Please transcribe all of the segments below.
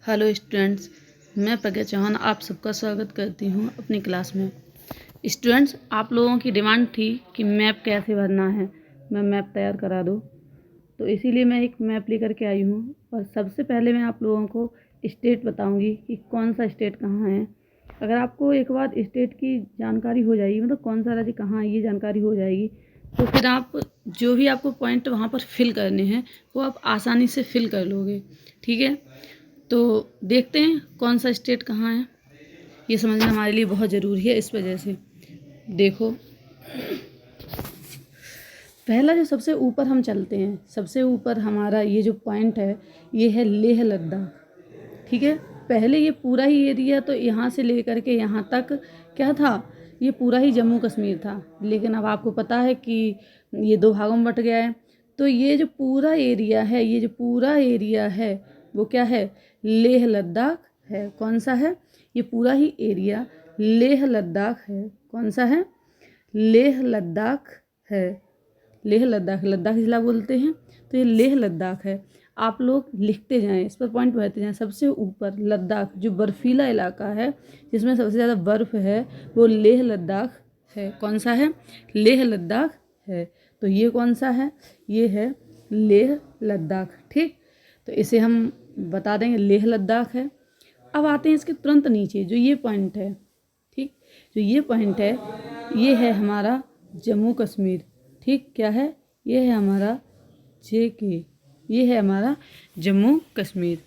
Hello students, मैं प्रज्ञा चौहान आप सबका स्वागत करती हूँ अपनी क्लास में। स्टूडेंट्स, आप लोगों की डिमांड थी कि मैप कैसे भरना है, मैं मैप तैयार करा दूँ, तो इसीलिए मैं एक मैप लेकर के आई हूँ। और सबसे पहले मैं आप लोगों को स्टेट बताऊँगी कि कौन सा स्टेट कहाँ है। अगर आपको एक बार स्टेट की जानकारी हो जाएगी, मतलब कौन सा राज्य कहाँ है ये जानकारी हो जाएगी, तो फिर आप जो भी आपको पॉइंट वहाँ पर फिल करने हैं वो आप आसानी से फिल कर लोगे। ठीक है, तो देखते हैं कौन सा स्टेट कहाँ है, ये समझना हमारे लिए बहुत ज़रूरी है। इस वजह से देखो, पहला जो सबसे ऊपर हम चलते हैं, सबसे ऊपर हमारा ये जो पॉइंट है ये है लेह लद्दाख। ठीक है, पहले ये पूरा ही एरिया तो यहाँ से लेकर के यहाँ तक क्या था, ये पूरा ही जम्मू कश्मीर था। लेकिन अब आपको पता है कि ये दो भागों में बट गया है। तो ये जो पूरा एरिया है, ये जो पूरा एरिया है वो क्या है, लेह लद्दाख है। कौन सा है, ये पूरा ही एरिया लेह लद्दाख है। कौन सा है, लेह लद्दाख है। लेह लद्दाख, लद्दाख जिला बोलते हैं, तो ये लेह लद्दाख है। आप लोग लिखते जाएं, इस पर पॉइंट भरते जाएं। सबसे ऊपर लद्दाख जो बर्फीला इलाका है, जिसमें सबसे ज़्यादा बर्फ़ है, वो लेह लद्दाख है। कौन सा है, लेह लद्दाख है। तो ये कौन सा है, ये है लेह लद्दाख। ठीक, तो इसे हम बता देंगे लेह लद्दाख है। अब आते हैं इसके तुरंत नीचे जो ये पॉइंट है। ठीक, जो ये पॉइंट है ये है हमारा जम्मू कश्मीर। ठीक, क्या है, ये है हमारा JK, ये है हमारा जम्मू कश्मीर।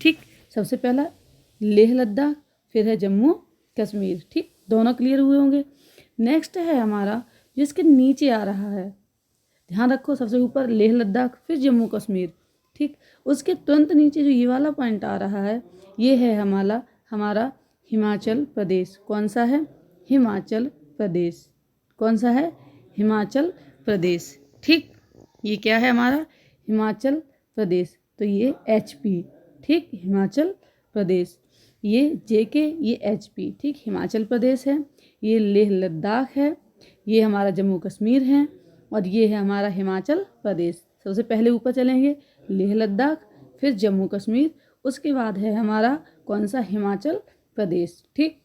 ठीक, सबसे पहला लेह लद्दाख, फिर है जम्मू कश्मीर। ठीक, दोनों क्लियर हुए होंगे। नेक्स्ट है हमारा जिसके नीचे आ रहा है, ध्यान रखो, सबसे ऊपर लेह लद्दाख फिर जम्मू कश्मीर। ठीक, उसके तुरंत नीचे जो ये वाला पॉइंट आ रहा है ये है हमारा हिमाचल प्रदेश। कौन सा है, हिमाचल प्रदेश। कौन सा है, हिमाचल प्रदेश। ठीक, ये क्या है हमारा, हिमाचल प्रदेश। तो ये HP। ठीक, हिमाचल प्रदेश। ये JK, ये HP। ठीक, हिमाचल प्रदेश है, ये लेह लद्दाख है, ये हमारा जम्मू कश्मीर है, और ये है हमारा हिमाचल प्रदेश। सबसे पहले ऊपर चलेंगे लेह लद्दाख, फिर जम्मू कश्मीर, उसके बाद है हमारा कौन सा, हिमाचल प्रदेश। ठीक,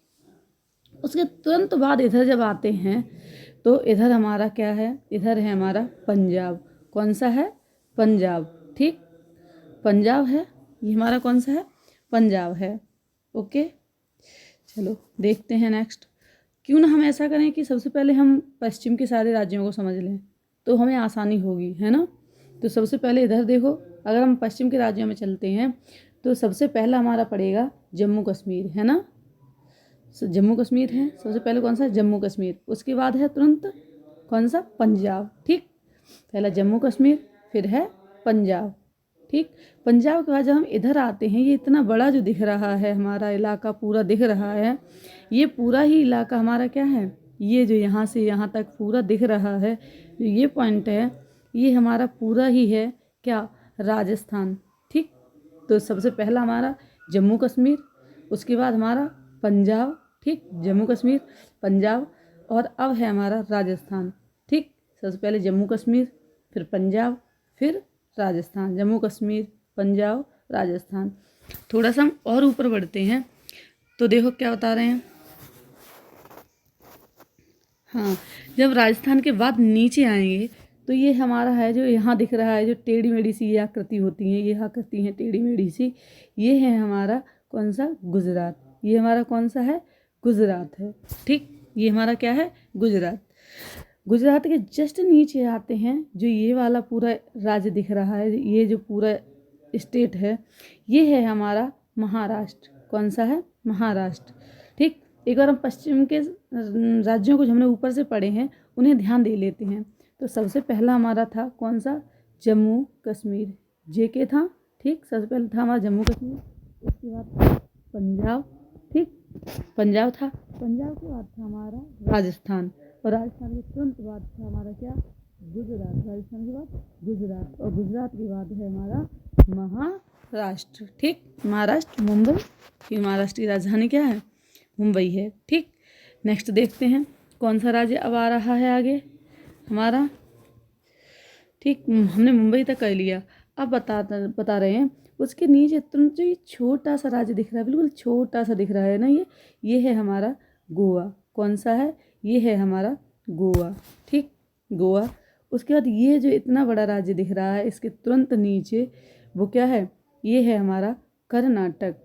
उसके तुरंत बाद इधर जब आते हैं तो इधर हमारा क्या है, इधर है हमारा पंजाब। कौन सा है, पंजाब। ठीक, पंजाब है, ये हमारा कौन सा है, पंजाब है। ओके, चलो देखते हैं नेक्स्ट। क्यों ना हम ऐसा करें कि सबसे पहले हम पश्चिम के सारे राज्यों को समझ लें, तो हमें आसानी होगी, है ना। तो सबसे पहले इधर देखो, अगर हम पश्चिम के राज्यों में चलते हैं तो सबसे पहला हमारा पड़ेगा जम्मू कश्मीर, है ना। जम्मू कश्मीर है सबसे पहले, कौन सा, जम्मू कश्मीर। उसके बाद है तुरंत कौन सा, पंजाब। ठीक, पहला जम्मू कश्मीर, फिर है पंजाब। ठीक, पंजाब के बाद जब हम इधर आते हैं, ये इतना बड़ा जो दिख रहा है हमारा इलाका पूरा दिख रहा है, ये पूरा ही इलाका हमारा क्या है, ये जो यहाँ से यहाँ तक पूरा दिख रहा है, जो ये पॉइंट है ये हमारा पूरा ही है क्या, राजस्थान। ठीक, तो सबसे पहला हमारा जम्मू कश्मीर, उसके बाद हमारा पंजाब। ठीक, जम्मू कश्मीर, पंजाब, और अब है हमारा राजस्थान। ठीक, सबसे पहले जम्मू कश्मीर, फिर पंजाब, फिर राजस्थान। जम्मू कश्मीर, पंजाब, राजस्थान। थोड़ा सा हम और ऊपर बढ़ते हैं तो देखो क्या बता रहे हैं। हाँ, जब राजस्थान के बाद नीचे आएंगे तो ये हमारा है जो यहाँ दिख रहा है, जो टेढ़ी मेढ़ी सी ये आकृति होती है, ये आकृति है टेढ़ी मेढ़ी सी, ये है हमारा कौन सा, गुजरात। ये हमारा कौन सा है, गुजरात है। ठीक, ये हमारा क्या है, गुजरात। गुजरात के जस्ट नीचे आते हैं, जो ये वाला पूरा राज्य दिख रहा है, ये जो पूरा स्टेट है, ये है हमारा महाराष्ट्र। कौन सा है, महाराष्ट्र। ठीक, एक बार हम पश्चिम के राज्यों को जो हमने ऊपर से पढ़े हैं उन्हें ध्यान दे लेते हैं। तो सबसे पहला हमारा था कौन सा, जम्मू कश्मीर, JK था। ठीक, सबसे पहले था हमारा जम्मू कश्मीर, उसके बाद पंजाब। ठीक, पंजाब था, पंजाब के बाद था हमारा राजस्थान, और राजस्थान के तुरंत बाद था हमारा क्या, गुजरात। राजस्थान के बाद गुजरात, और गुजरात के बाद है हमारा महाराष्ट्र। ठीक, महाराष्ट्र, मुंबई, कि महाराष्ट्र की राजधानी क्या है, मुंबई है। ठीक, नेक्स्ट देखते हैं कौन सा राज्य अब आ रहा है आगे हमारा। ठीक, हमने मुंबई तक कर लिया। अब बता रहे हैं उसके नीचे तुम जो ये छोटा सा राज्य दिख रहा है, बिल्कुल छोटा सा दिख रहा है ना, ये है हमारा गोवा। कौन सा है? ये है हमारा गोवा। ठीक, गोवा। उसके बाद ये जो इतना बड़ा राज्य दिख रहा है इसके तुरंत नीचे वो क्या है? ये है हमारा कर्नाटक।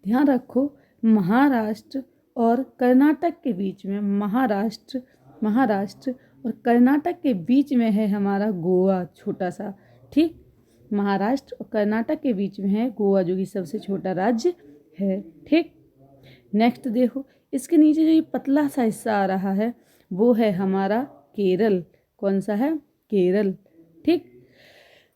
ध्यान रखो, महाराष्ट्र और कर्नाटक के बीच में, महाराष्ट्र और कर्नाटक के बीच में है हमारा गोवा, छोटा सा। ठीक, महाराष्ट्र और कर्नाटक के बीच में है गोवा, जो कि सबसे छोटा राज्य है। ठीक, नेक्स्ट देखो, इसके नीचे जो ये पतला सा हिस्सा आ रहा है वो है हमारा केरल। कौन सा है? केरल। ठीक,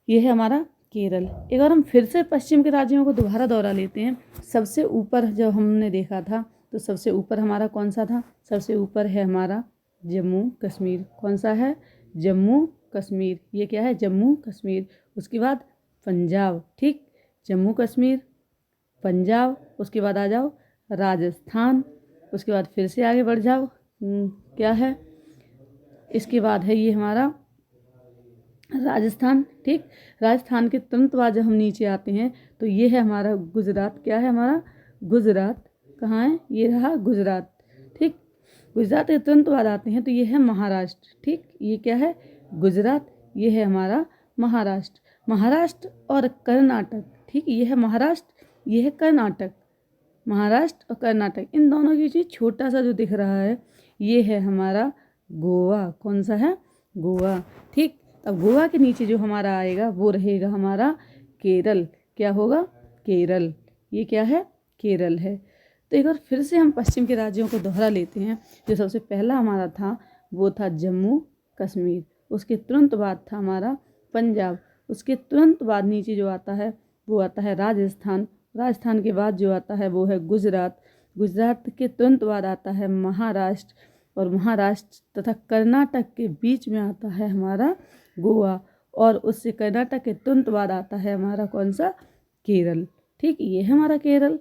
ये है हमारा केरल। एक बार हम फिर से पश्चिम के राज्यों को दोबारा दोहरा लेते हैं। सबसे ऊपर जब हमने देखा था तो सबसे ऊपर हमारा कौन सा था? सबसे ऊपर है हमारा जम्मू कश्मीर। कौन सा है? जम्मू कश्मीर। ये क्या है? जम्मू कश्मीर। उसके बाद पंजाब। ठीक, जम्मू कश्मीर, पंजाब। उसके बाद आ जाओ राजस्थान। उसके बाद फिर से आगे बढ़ जाओ, क्या है? इसके बाद है ये हमारा राजस्थान। ठीक, राजस्थान के तुरंत बाद जब हम नीचे आते हैं तो ये है हमारा गुजरात। क्या है हमारा? गुजरात। कहाँ है? ये रहा गुजरात। ठीक, गुजरात के तुरंत बाद आते हैं तो ये है महाराष्ट्र। ठीक, ये क्या है? गुजरात। ये है हमारा महाराष्ट्र। महाराष्ट्र और कर्नाटक। ठीक, ये है महाराष्ट्र, ये है कर्नाटक। महाराष्ट्र और कर्नाटक, इन दोनों के बीच छोटा सा जो दिख रहा है ये है हमारा गोवा। कौन सा है? गोवा। ठीक, अब गोवा के नीचे जो हमारा आएगा वो रहेगा हमारा केरल। क्या होगा? केरल। ये क्या है? केरल है। तो एक बार फिर से हम पश्चिम के राज्यों को दोहरा लेते हैं। जो सबसे पहला हमारा था वो था जम्मू कश्मीर। उसके तुरंत बाद था हमारा पंजाब। उसके तुरंत बाद नीचे जो आता है वो आता है राजस्थान। राजस्थान के बाद जो आता है वो है गुजरात। गुजरात के तुरंत बाद आता है महाराष्ट्र, और महाराष्ट्र तथा कर्नाटक के बीच में आता है हमारा गोवा, और उससे कर्नाटक के तुरंत बाद आता है हमारा कौन सा? केरल। ठीक, ये है हमारा केरल।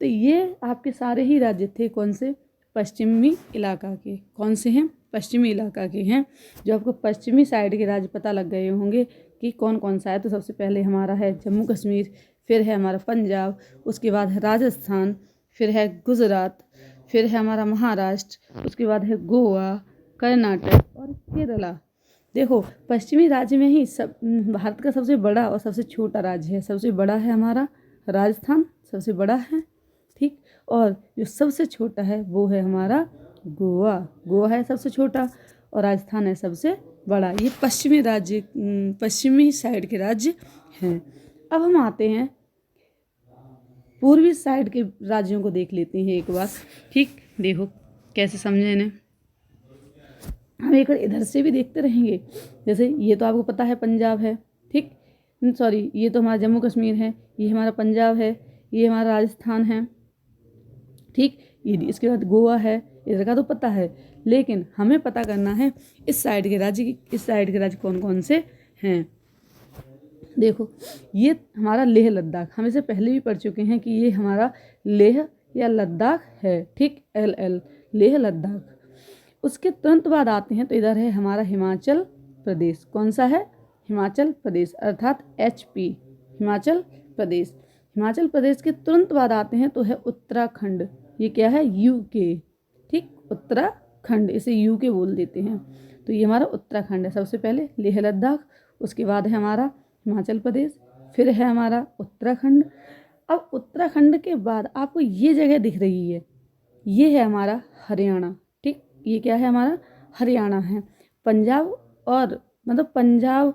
तो ये आपके सारे ही राज्य थे कौन से? पश्चिमी इलाका के। कौन से हैं? पश्चिमी इलाका के हैं। जो आपको पश्चिमी साइड के राज्य पता लग गए होंगे कि कौन कौन सा है। तो सबसे पहले हमारा है जम्मू कश्मीर, फिर है हमारा पंजाब, उसके बाद है राजस्थान, फिर है गुजरात, फिर है हमारा महाराष्ट्र, उसके बाद है गोवा, कर्नाटक और केरला। देखो, पश्चिमी राज्य में ही सब भारत का सबसे बड़ा और सबसे छोटा राज्य है। सबसे बड़ा है हमारा राजस्थान, सबसे बड़ा है। ठीक, और जो सबसे छोटा है वो है हमारा गोवा। गोवा है सबसे छोटा और राजस्थान है सबसे बड़ा। ये पश्चिमी राज्य, पश्चिमी साइड के राज्य हैं। अब हम आते हैं पूर्वी साइड के राज्यों को देख लेते हैं एक बार। ठीक, देखो कैसे समझे इन्हें। हम एक इधर से भी देखते रहेंगे। जैसे ये तो आपको पता है पंजाब है। ठीक, सॉरी, ये तो हमारा जम्मू कश्मीर है, ये हमारा पंजाब है, ये हमारा राजस्थान है। ठीक, ये इसके बाद गोवा है, इधर का तो पता है, लेकिन हमें पता करना है इस साइड के राज्य कौन कौन से हैं। देखो, ये हमारा लेह लद्दाख, हम इसे पहले भी पढ़ चुके हैं कि ये हमारा लेह या लद्दाख है। ठीक, LL, लेह लद्दाख। उसके तुरंत बाद आते हैं तो इधर है हमारा हिमाचल प्रदेश। कौन सा है? हिमाचल प्रदेश, अर्थात HP, हिमाचल प्रदेश। हिमाचल प्रदेश के तुरंत बाद आते हैं तो है उत्तराखंड। ये क्या है? UK। ठीक, उत्तराखंड, इसे UK बोल देते हैं। तो ये हमारा उत्तराखंड है। सबसे पहले लेह लद्दाख, उसके बाद है हमारा हिमाचल प्रदेश, फिर है हमारा उत्तराखंड। अब उत्तराखंड के बाद आपको ये जगह दिख रही है, ये है हमारा हरियाणा। ठीक, ये क्या है? हमारा हरियाणा है। पंजाब और मतलब पंजाब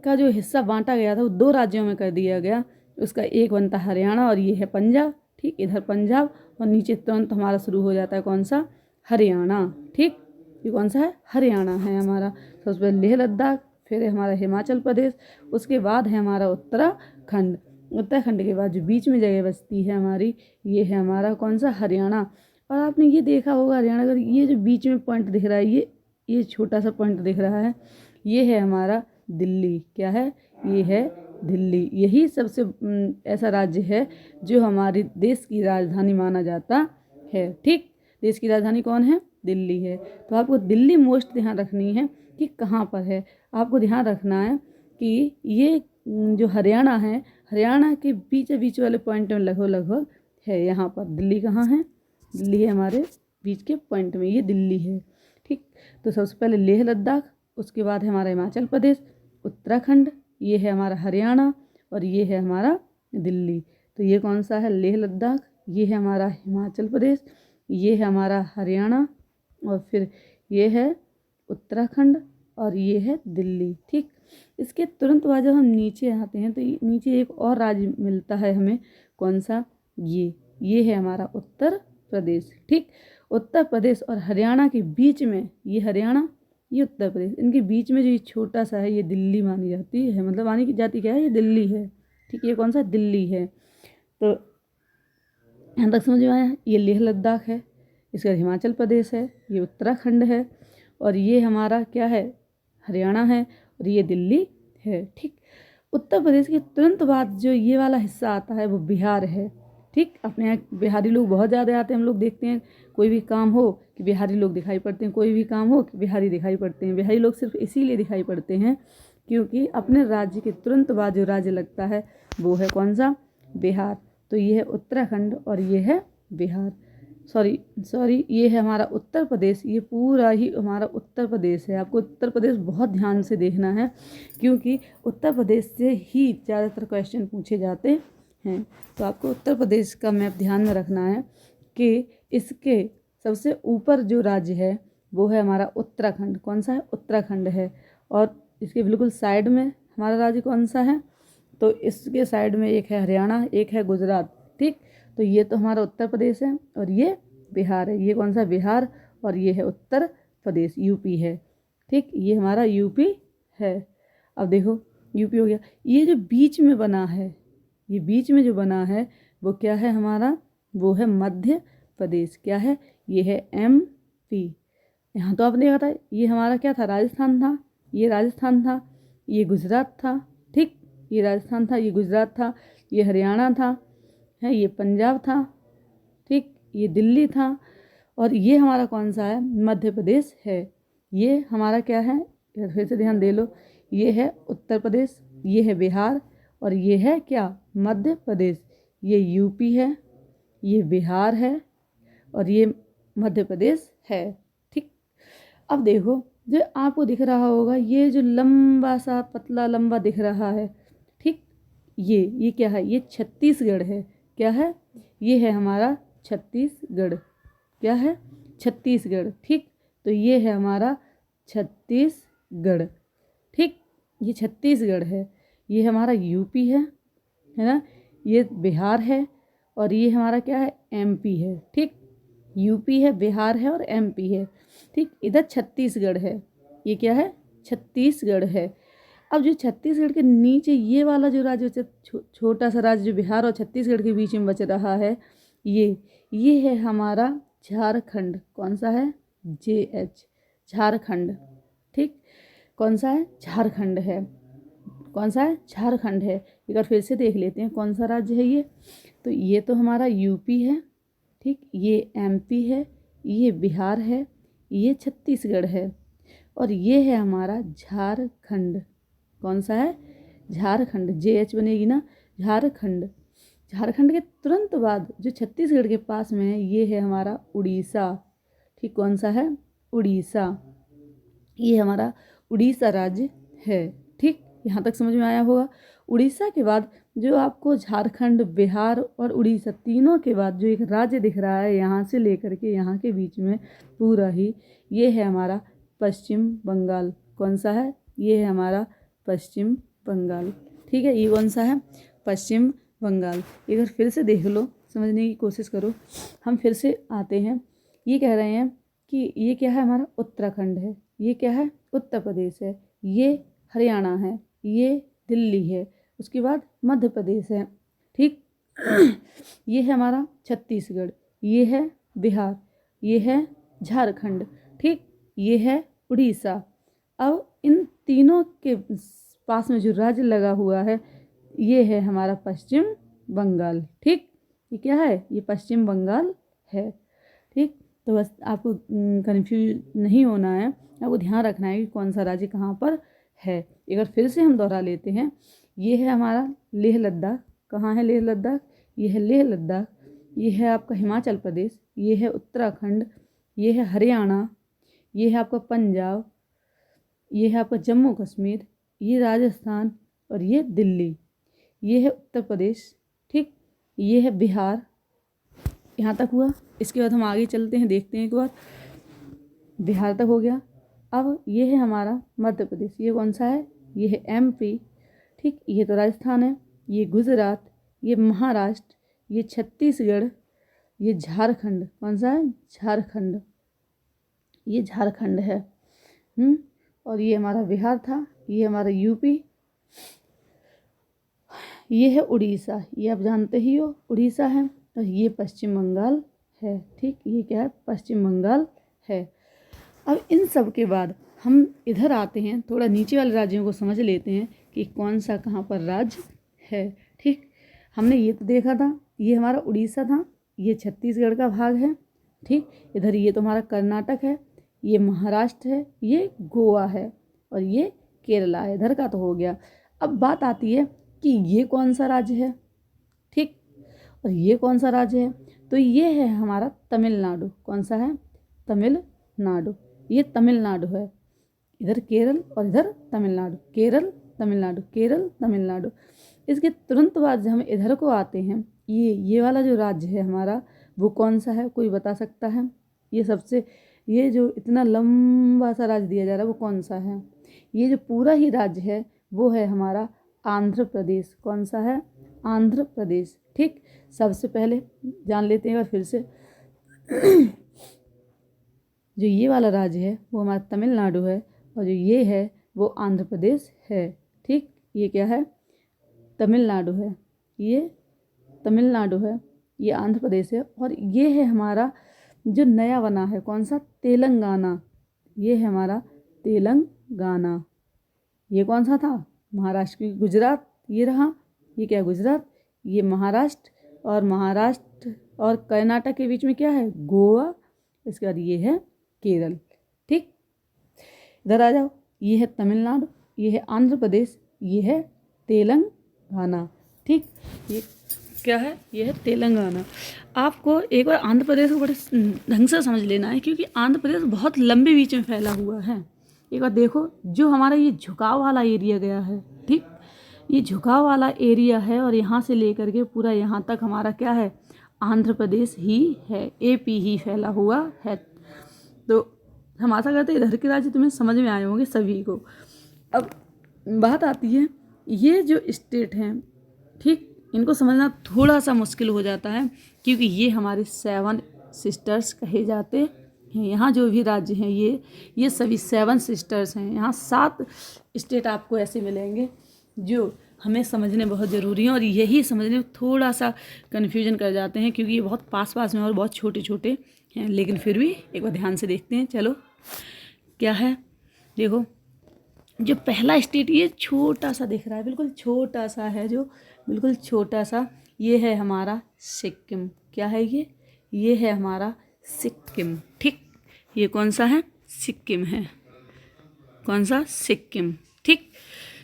का जो हिस्सा बांटा गया था वो 2 राज्यों में कर दिया गया। उसका एक बनता हरियाणा और ये है पंजाब। ठीक, इधर पंजाब और नीचे तुरंत हमारा शुरू हो जाता है कौन सा? हरियाणा। ठीक, ये कौन सा है? हरियाणा है हमारा। सबसे पहले लेह लद्दाख, फिर है हमारा हिमाचल प्रदेश, उसके बाद है हमारा उत्तराखंड। उत्तराखंड के बाद जो बीच में जगह बचती है हमारी, ये है हमारा कौन सा? हरियाणा। और आपने ये देखा होगा हरियाणा का, ये जो बीच में पॉइंट दिख रहा है, ये छोटा सा पॉइंट दिख रहा है, ये है हमारा दिल्ली। क्या है? ये है दिल्ली। यही सबसे ऐसा राज्य है जो हमारे देश की राजधानी माना जाता है। ठीक, देश की राजधानी कौन है? दिल्ली है। तो आपको दिल्ली मोस्ट ध्यान रखनी है कि कहाँ पर है। आपको ध्यान रखना है कि ये जो हरियाणा है, हरियाणा के बीच बीच वाले पॉइंट में लगभग लगभग है। यहाँ पर दिल्ली कहाँ है, दिल्ली है हमारे बीच के पॉइंट में, ये दिल्ली है। ठीक, तो सबसे पहले लेह लद्दाख, उसके बाद है हमारा हिमाचल प्रदेश, उत्तराखंड, ये है हमारा हरियाणा और ये है हमारा दिल्ली। तो ये कौन सा है, लेह लद्दाख, ये है हमारा हिमाचल प्रदेश, ये है हमारा हरियाणा और फिर ये है उत्तराखंड और ये है दिल्ली। ठीक, इसके तुरंत बाद जब हम नीचे आते हैं तो नीचे एक और राज्य मिलता है हमें, कौन सा, ये है हमारा उत्तर प्रदेश। ठीक, उत्तर प्रदेश और हरियाणा के बीच में, ये हरियाणा, ये उत्तर प्रदेश, इनके बीच में जो ये छोटा सा है, ये दिल्ली मानी जाती है, मतलब मानी की जाती क्या है, ये दिल्ली है। ठीक, ये कौन सा, दिल्ली है। तो यहाँ तक समझ में आया। ये लेह लद्दाख है, इसका हिमाचल प्रदेश है, ये उत्तराखंड है और ये हमारा क्या है, हरियाणा है और ये दिल्ली है। ठीक, उत्तर प्रदेश के तुरंत बाद जो ये वाला हिस्सा आता है वो बिहार है। ठीक, अपने यहाँ बिहारी लोग बहुत ज़्यादा आते हैं, हम लोग देखते हैं कोई भी काम हो कि बिहारी लोग दिखाई पड़ते हैं, कोई भी काम हो कि बिहारी दिखाई पड़ते हैं। बिहारी लोग सिर्फ इसीलिए दिखाई पड़ते हैं क्योंकि अपने राज्य के तुरंत बाद जो राज्य लगता है वो है कौन सा, बिहार। तो ये है उत्तराखंड और ये है बिहार, सॉरी ये है हमारा उत्तर प्रदेश। ये पूरा ही हमारा उत्तर प्रदेश है। आपको उत्तर प्रदेश बहुत ध्यान से देखना है क्योंकि उत्तर प्रदेश से ही ज़्यादातर क्वेश्चन पूछे जाते हैं। तो आपको उत्तर प्रदेश का मैप ध्यान में रखना है कि इसके सबसे ऊपर जो राज्य है वो है हमारा उत्तराखंड। कौन सा है, उत्तराखंड है। और इसके बिल्कुल साइड में हमारा राज्य कौन सा है, तो इसके साइड में एक है हरियाणा, एक है गुजरात। ठीक, तो ये तो हमारा उत्तर प्रदेश है और ये बिहार है। ये कौन सा, बिहार और ये है उत्तर प्रदेश, यूपी है। ठीक, ये हमारा यूपी है। अब देखो यूपी हो गया। ये जो बीच में बना है, ये बीच में जो बना है वो क्या है हमारा, वो है मध्य प्रदेश। क्या है, ये है MP। यहाँ तो आपने देखा था ये हमारा क्या था, राजस्थान था, ये राजस्थान था, ये गुजरात था। ठीक, ये राजस्थान था, ये गुजरात था, ये हरियाणा था, है ये पंजाब था। ठीक, ये दिल्ली था और ये हमारा कौन सा है, मध्य प्रदेश है। ये हमारा क्या है, फिर से ध्यान दे लो, ये है उत्तर प्रदेश, ये है बिहार और ये है क्या, मध्य प्रदेश। ये यूपी है, ये बिहार है और ये मध्य प्रदेश है। ठीक, अब देखो जो आपको दिख रहा होगा ये जो लंबा सा पतला लंबा दिख रहा है, ठीक, ये क्या है, ये छत्तीसगढ़ है। क्या है, ये है हमारा छत्तीसगढ़। क्या है, छत्तीसगढ़। ठीक, तो ये है हमारा छत्तीसगढ़। ठीक, ये छत्तीसगढ़ है। ये हमारा यूपी है ना, ये बिहार है और ये हमारा क्या है, MP है। ठीक, यूपी है, बिहार है और MP है। ठीक, इधर छत्तीसगढ़ है, ये क्या है, छत्तीसगढ़ है। अब जो छत्तीसगढ़ के नीचे ये वाला जो राज्य छोटा सा राज्य जो बिहार और छत्तीसगढ़ के बीच में बच रहा है, ये है हमारा झारखंड। कौन सा है, JH, झारखंड। ठीक, कौन सा है, झारखंड है। कौन सा है, झारखंड है। एक बार फिर से देख लेते हैं कौन सा राज्य है ये। तो ये तो हमारा यूपी है, ठीक, ये MP है, ये बिहार है, ये छत्तीसगढ़ है और ये है हमारा झारखंड। कौन सा है, झारखंड, JH बनेगी ना, झारखंड। झारखंड के तुरंत बाद जो छत्तीसगढ़ के पास में है ये है हमारा उड़ीसा। ठीक, कौन सा है, उड़ीसा। ये हमारा उड़ीसा राज्य है। ठीक, यहाँ तक समझ में आया होगा। उड़ीसा के बाद जो आपको झारखंड, बिहार और उड़ीसा तीनों के बाद जो एक राज्य दिख रहा है यहाँ से लेकर के यहाँ के बीच में पूरा ही, ये है हमारा पश्चिम बंगाल। कौन सा है, ये है हमारा पश्चिम बंगाल। ठीक है, ये कौन सा है, पश्चिम बंगाल। एक बार फिर से देख लो, समझने की कोशिश करो। हम फिर से आते हैं, ये कह रहे हैं कि ये क्या है, हमारा उत्तराखंड है, ये क्या है, उत्तर प्रदेश है, ये हरियाणा है, ये दिल्ली है, उसके बाद मध्य प्रदेश है। ठीक, ये है हमारा छत्तीसगढ़, ये है बिहार, ये है झारखंड। ठीक, ये है उड़ीसा। अब इन तीनों के पास में जो राज्य लगा हुआ है ये है हमारा पश्चिम बंगाल। ठीक, ये क्या है, ये पश्चिम बंगाल है। ठीक, तो बस आपको कन्फ्यूज नहीं होना है, आपको ध्यान रखना है कि कौन सा राज्य कहाँ पर है। एक बार फिर से हम दोहरा लेते हैं, ये है हमारा लेह लद्दाख। कहाँ है लेह लद्दाख? ये है लेह लद्दाख। ये है आपका हिमाचल प्रदेश, ये है उत्तराखंड, ये है हरियाणा, ये है आपका पंजाब, ये है आपका जम्मू कश्मीर, ये राजस्थान और ये दिल्ली, ये है उत्तर प्रदेश। ठीक, ये है बिहार। यहाँ तक हुआ। इसके बाद हम आगे चलते हैं, देखते हैं एक बार। बिहार तक हो गया। अब ये है हमारा मध्य प्रदेश। ये कौन सा है? ये है एमपी। ठीक, ये तो राजस्थान है। ये गुजरात, ये महाराष्ट्र, ये छत्तीसगढ़, ये झारखंड। कौन सा है? झारखंड। ये झारखंड है। और ये हमारा बिहार था। ये हमारा यूपी। ये है उड़ीसा। ये आप जानते ही हो उड़ीसा है। और ये पश्चिम बंगाल है। ठीक, ये क्या है? पश्चिम बंगाल है। अब इन सब के बाद हम इधर आते हैं, थोड़ा नीचे वाले राज्यों को समझ लेते हैं कि कौन सा कहाँ पर राज्य है। ठीक, हमने ये तो देखा था, ये हमारा उड़ीसा था, ये छत्तीसगढ़ का भाग है। ठीक, इधर ये तो हमारा कर्नाटक है, ये महाराष्ट्र है, ये गोवा है और ये केरला है। इधर का तो हो गया। अब बात आती है कि ये कौन सा राज्य है। ठीक, और ये कौन सा राज्य है? तो ये है हमारा तमिलनाडु। कौन सा है? तमिलनाडु। ये तमिलनाडु है। इधर केरल और इधर तमिलनाडु, केरल तमिलनाडु, केरल तमिलनाडु। इसके तुरंत बाद जब हम इधर को आते हैं, ये वाला जो राज्य है हमारा, वो कौन सा है? कोई बता सकता है? ये जो इतना लंबा सा राज्य दिया जा रहा है वो कौन सा है? ये जो पूरा ही राज्य है वो है हमारा आंध्र प्रदेश। कौन सा है? आंध्र प्रदेश। ठीक, सबसे पहले जान लेते हैं और फिर से जो ये वाला राज्य है वो हमारा तमिलनाडु है और जो ये है वो आंध्र प्रदेश है। ठीक, ये क्या है? तमिलनाडु है। ये तमिलनाडु है, ये आंध्र प्रदेश है और ये है हमारा जो नया बना है। कौन सा? तेलंगाना। ये है हमारा तेलंगाना। ये कौन सा था? महाराष्ट्र की गुजरात। ये रहा, ये क्या? गुजरात। ये महाराष्ट्र और कर्नाटक के बीच में क्या है? गोवा। इसके बाद ये है केरल। ठीक, इधर आ जाओ। ये है तमिलनाडु, ये है आंध्र प्रदेश, ये है तेलंगाना। ठीक, ये क्या है? ये है तेलंगाना। आपको एक बार आंध्र प्रदेश को बड़े ढंग से समझ लेना है क्योंकि आंध्र प्रदेश बहुत लंबे बीच में फैला हुआ है। एक बार देखो, जो हमारा ये झुकाव वाला एरिया गया है, ठीक, ये झुकाव वाला एरिया है और यहाँ से लेकर के पूरा यहाँ तक हमारा क्या है? आंध्र प्रदेश ही है, एपी ही फैला हुआ है। तो हम आशा करते हैं इधर के राज्य तुम्हें समझ में आए होंगे सभी को। अब बात आती है, ये जो स्टेट हैं, ठीक, इनको समझना थोड़ा सा मुश्किल हो जाता है क्योंकि ये हमारे 7 सिस्टर्स कहे जाते हैं। यहाँ जो भी राज्य हैं ये सभी 7 सिस्टर्स हैं। यहाँ 7 स्टेट आपको ऐसे मिलेंगे जो हमें समझने बहुत ज़रूरी हैं और यही समझने में थोड़ा सा कन्फ्यूजन कर जाते हैं क्योंकि ये बहुत पास पास में और बहुत छोटे छोटे हैं। लेकिन फिर भी एक बार ध्यान से देखते हैं। चलो, क्या है? देखो, जो पहला स्टेट ये छोटा सा दिख रहा है, बिल्कुल छोटा सा है, जो बिल्कुल छोटा सा, ये है हमारा सिक्किम। क्या है ये है हमारा सिक्किम। ठीक, ये कौन सा है? सिक्किम है। कौन सा? सिक्किम। ठीक,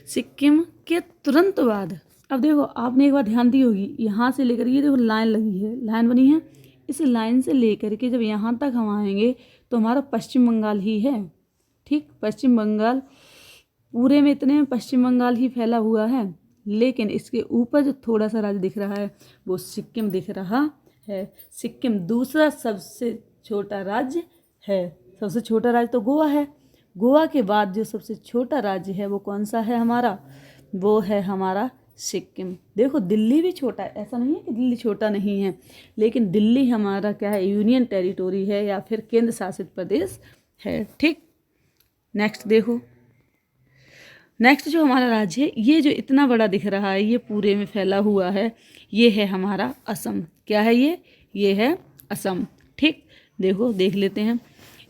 सिक्किम के तुरंत बाद अब देखो, आपने एक बार ध्यान दी होगी, यहाँ से लेकर ये देखो लाइन लगी है, लाइन बनी है। इस लाइन से लेकर के जब यहाँ तक हम आएंगे तो हमारा पश्चिम बंगाल ही है। ठीक, पश्चिम बंगाल पूरे में इतने में पश्चिम बंगाल ही फैला हुआ है, लेकिन इसके ऊपर जो थोड़ा सा राज्य दिख रहा है वो सिक्किम दिख रहा है। सिक्किम दूसरा सबसे छोटा राज्य है। सबसे छोटा राज्य तो गोवा है। गोवा के बाद जो सबसे छोटा राज्य है वो कौन सा है हमारा? वो है हमारा सिक्किम। देखो, दिल्ली भी छोटा है, ऐसा नहीं है कि दिल्ली छोटा नहीं है, लेकिन दिल्ली हमारा क्या है? यूनियन टेरिटोरी है या फिर केंद्र शासित प्रदेश है। ठीक, नेक्स्ट देखो, नेक्स्ट जो हमारा राज्य है, ये जो इतना बड़ा दिख रहा है, ये पूरे में फैला हुआ है, ये है हमारा असम। क्या है ये है असम। ठीक, देखो, देख लेते हैं।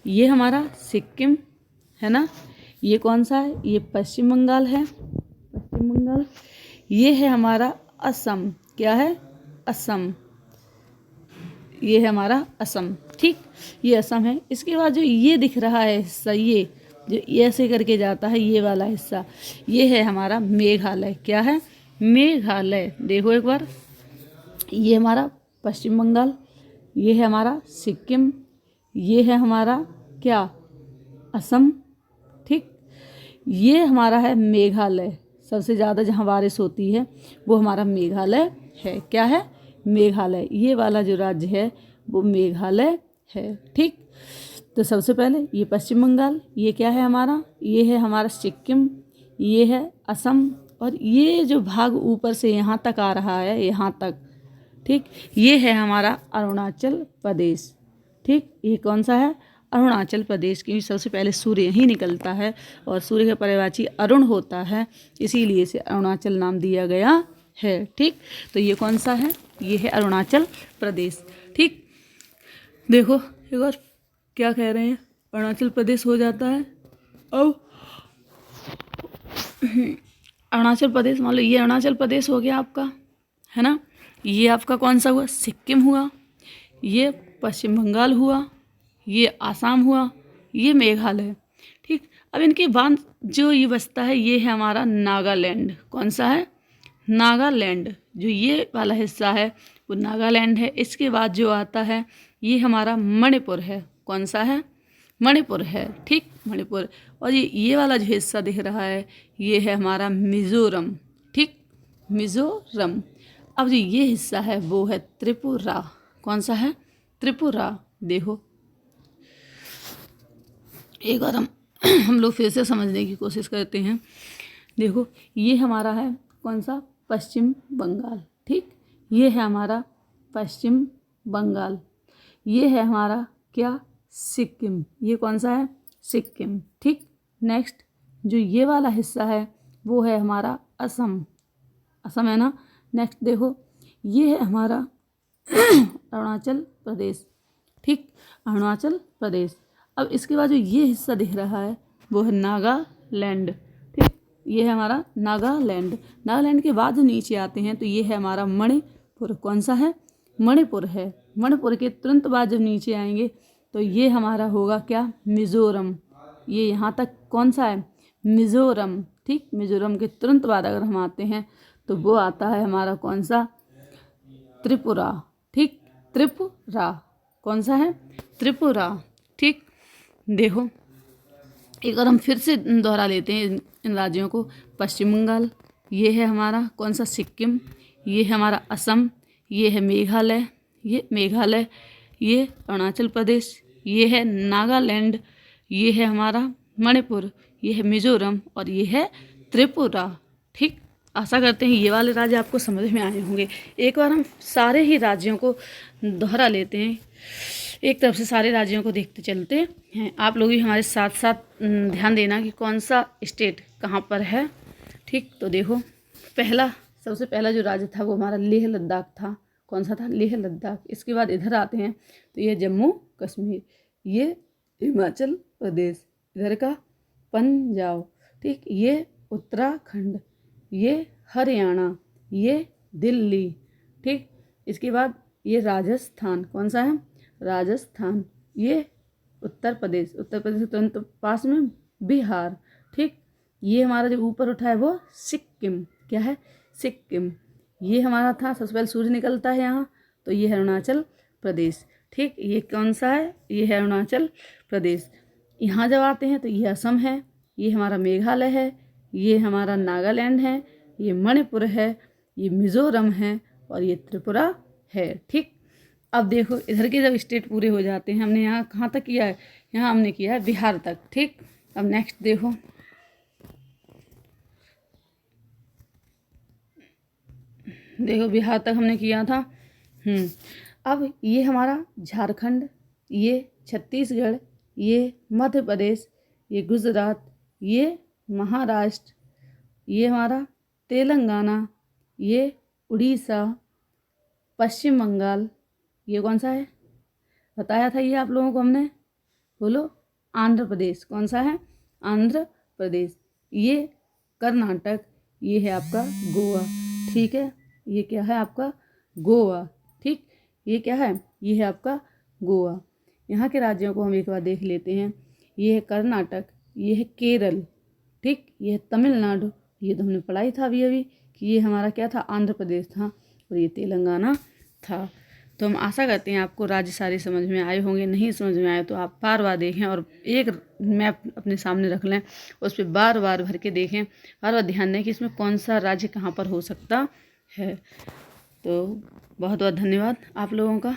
ये हमारा सिक्किम है ना, ये कौन सा है? ये पश्चिम बंगाल है, पश्चिम बंगाल। ये है हमारा असम। क्या है? असम। ये है हमारा असम। ठीक, ये असम है। इसके बाद जो ये दिख रहा है हिस्सा, ये जो ऐसे करके जाता है, ये वाला हिस्सा, ये है हमारा मेघालय। क्या है? मेघालय। देखो एक बार, ये हमारा पश्चिम बंगाल, ये है हमारा सिक्किम, ये है हमारा क्या, असम, ठीक। ये हमारा है मेघालय, सबसे ज़्यादा जहाँ बारिश होती है वो हमारा मेघालय है। क्या है, मेघालय। ये वाला जो राज्य है वो मेघालय है, ठीक। तो सबसे पहले ये पश्चिम बंगाल, ये क्या है हमारा, ये है हमारा सिक्किम, ये है असम, और ये जो भाग ऊपर से यहाँ तक आ रहा है, यहाँ तक, ठीक, ये है हमारा अरुणाचल प्रदेश, ठीक। ये कौन सा है, अरुणाचल प्रदेश, क्योंकि सबसे पहले सूर्य यहीं निकलता है और सूर्य का पर्यायवाची अरुण होता है, इसीलिए इसे अरुणाचल नाम दिया गया है, ठीक। तो ये कौन सा है, ये है अरुणाचल प्रदेश, ठीक। देखो एक बार क्या कह रहे हैं, अरुणाचल प्रदेश हो जाता है। अब अरुणाचल प्रदेश, मान लो ये अरुणाचल प्रदेश हो गया आपका, है ना। ये आपका कौन सा हुआ, सिक्किम हुआ, ये पश्चिम बंगाल हुआ, ये आसाम हुआ, ये मेघालय, ठीक। अब इनके बाद जो ये बचता है ये है हमारा नागालैंड। कौन सा है, नागालैंड, जो ये वाला हिस्सा है वो नागालैंड है। इसके बाद जो आता है ये हमारा मणिपुर है। कौन सा है, मणिपुर है, ठीक, मणिपुर। और ये वाला जो हिस्सा दिख रहा है ये है हमारा मिज़ोरम, ठीक, मिज़ोरम। अब जो ये हिस्सा है वो है त्रिपुरा। कौन सा है, त्रिपुरा। देखो एक बार हम लोग फिर से समझने की कोशिश करते हैं। देखो ये हमारा है कौन सा, पश्चिम बंगाल, ठीक। ये है हमारा पश्चिम बंगाल, ये है हमारा क्या, सिक्किम। ये कौन सा है, सिक्किम, ठीक। नेक्स्ट जो ये वाला हिस्सा है वो है हमारा असम, असम है ना। नेक्स्ट देखो ये है हमारा अरुणाचल प्रदेश, ठीक, अरुणाचल प्रदेश। अब इसके बाद जो ये हिस्सा दिख रहा है वो है नागालैंड, ठीक, ये है हमारा नागालैंड। नागालैंड के बाद जो नीचे आते हैं तो ये है हमारा मणिपुर। कौन सा है, मणिपुर है। मणिपुर के तुरंत बाद जब नीचे आएंगे तो ये हमारा होगा क्या, मिज़ोरम। ये यहाँ तक कौन सा है, मिज़ोरम, ठीक। मिज़ोरम के तुरंत बाद अगर हम आते हैं तो वो आता है हमारा कौन सा, त्रिपुरा, ठीक, त्रिपुरा। कौन सा है, त्रिपुरा, ठीक। देखो एक बार हम फिर से दोहरा लेते हैं इन राज्यों को। पश्चिम बंगाल, ये है हमारा कौन सा, सिक्किम, ये है हमारा असम, ये है मेघालय, ये मेघालय, ये अरुणाचल प्रदेश, ये है नागालैंड, ये है हमारा मणिपुर, ये है मिज़ोरम और ये है त्रिपुरा, ठीक। आशा करते हैं ये वाले राज्य आपको समझ में आए होंगे। एक बार हम सारे ही राज्यों को दोहरा लेते हैं, एक तरफ से सारे राज्यों को देखते चलते हैं। आप लोग भी हमारे साथ साथ ध्यान देना कि कौन सा स्टेट कहाँ पर है, ठीक। तो देखो सबसे पहला जो राज्य था वो हमारा लेह लद्दाख था। कौन सा था, लेह लद्दाख। इसके बाद इधर आते हैं तो ये जम्मू कश्मीर, ये हिमाचल प्रदेश, इधर का पंजाब, ठीक, ये उत्तराखंड, ये हरियाणा, ये दिल्ली, ठीक। इसके बाद ये राजस्थान, कौन सा है, राजस्थान, ये उत्तर प्रदेश के तुरंत पास में बिहार, ठीक। ये हमारा जो ऊपर उठा है वो सिक्किम, क्या है, सिक्किम। ये हमारा था, सबसे पहले सूर्य निकलता है यहाँ, तो ये है अरुणाचल प्रदेश, ठीक। ये कौन सा है, ये है अरुणाचल प्रदेश। यहाँ जब आते हैं तो ये असम है, ये हमारा मेघालय है, ये हमारा नागालैंड है, ये मणिपुर है, ये मिज़ोरम है और ये त्रिपुरा है, ठीक। अब देखो इधर के जब स्टेट पूरे हो जाते हैं, हमने यहाँ कहाँ तक किया है, यहाँ हमने किया है बिहार तक, ठीक। अब नेक्स्ट देखो बिहार तक हमने किया था। अब ये हमारा झारखंड, ये छत्तीसगढ़, ये मध्य प्रदेश, ये गुजरात, ये महाराष्ट्र, ये हमारा तेलंगाना, ये उड़ीसा, पश्चिम बंगाल, ये कौन सा है, बताया था ये आप लोगों को हमने, बोलो, आंध्र प्रदेश। कौन सा है, आंध्र प्रदेश, ये कर्नाटक, ये है आपका गोवा, ठीक है। ये क्या है आपका, गोवा, ठीक। ये क्या है, ये है आपका गोवा। यहाँ के राज्यों को हम एक बार देख लेते हैं। ये है कर्नाटक, ये है केरल, ठीक। ये है तमिलनाडु, ये तो हमने पढ़ाई था अभी अभी। कि ये हमारा क्या था, आंध्र प्रदेश था और ये तेलंगाना था। तो हम आशा करते हैं आपको राज्य सारे समझ में आए होंगे। नहीं समझ में आए तो आप बार बार देखें और एक मैप अपने सामने रख लें, उस पर बार बार भर के देखें, बार बार ध्यान दें कि इसमें कौन सा राज्य कहाँ पर हो सकता है। तो बहुत बहुत धन्यवाद आप लोगों का।